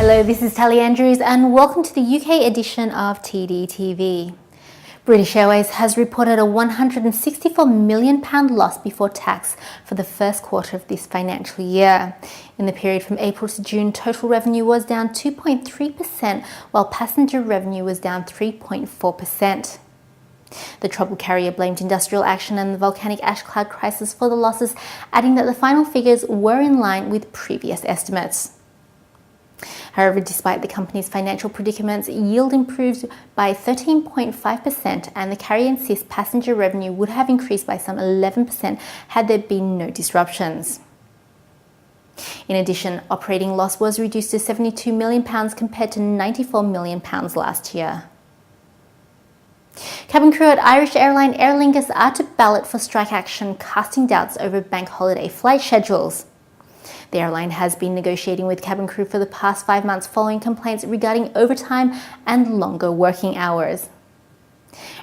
Hello, this is Tally Andrews and welcome to the UK edition of TDTV. British Airways has reported a £164 million loss before tax for the first quarter of this financial year. In the period from April to June, total revenue was down 2.3%, while passenger revenue was down 3.4%. The troubled carrier blamed industrial action and the volcanic ash cloud crisis for the losses, adding that the final figures were in line with previous estimates. However, despite the company's financial predicaments, yield improved by 13.5% and the carrier insists passenger revenue would have increased by some 11% had there been no disruptions. In addition, operating loss was reduced to £72 million compared to £94 million last year. Cabin crew at Irish airline Aer Lingus are to ballot for strike action, casting doubts over bank holiday flight schedules. The airline has been negotiating with cabin crew for the past 5 months following complaints regarding overtime and longer working hours.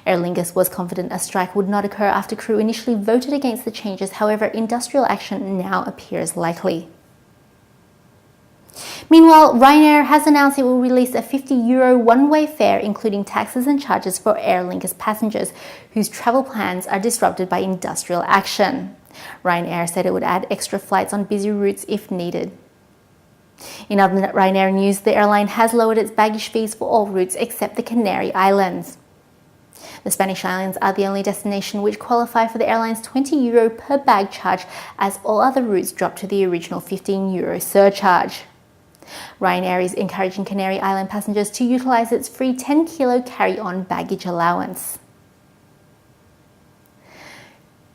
Aer Lingus was confident a strike would not occur after crew initially voted against the changes. However, industrial action now appears likely. Meanwhile, Ryanair has announced it will release a €50 one-way fare, including taxes and charges for Aer Lingus passengers whose travel plans are disrupted by industrial action. Ryanair said it would add extra flights on busy routes if needed. In other Ryanair news, the airline has lowered its baggage fees for all routes except the Canary Islands. The Spanish islands are the only destination which qualify for the airline's €20 per bag charge, as all other routes drop to the original €15 surcharge. Ryanair is encouraging Canary Island passengers to utilise its free 10-kilo carry-on baggage allowance.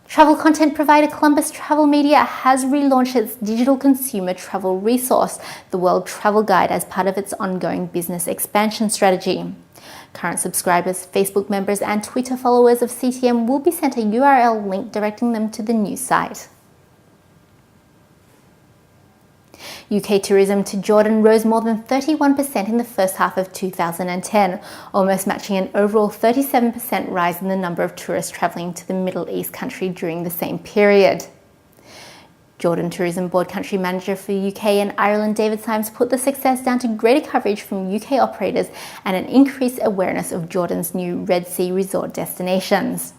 Travel content provider Columbus Travel Media has relaunched its digital consumer travel resource, the World Travel Guide, as part of its ongoing business expansion strategy. Current subscribers, Facebook members and Twitter followers of CTM will be sent a URL link directing them to the new site. UK tourism to Jordan rose more than 31% in the first half of 2010, almost matching an overall 37% rise in the number of tourists travelling to the Middle East country during the same period. Jordan Tourism Board Country Manager for UK and Ireland David Symes put the success down to greater coverage from UK operators and an increased awareness of Jordan's new Red Sea resort destinations.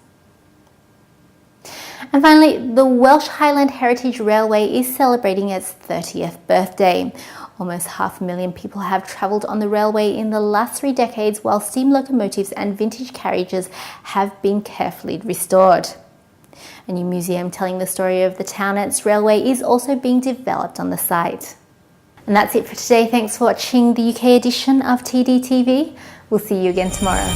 And finally, the Welsh Highland Heritage Railway is celebrating its 30th birthday. Almost 500,000 people have travelled on the railway in the last 3 decades, while steam locomotives and vintage carriages have been carefully restored. A new museum telling the story of the town and its railway is also being developed on the site. And that's it for today. Thanks for watching the UK edition of TDTV. We'll see you again tomorrow.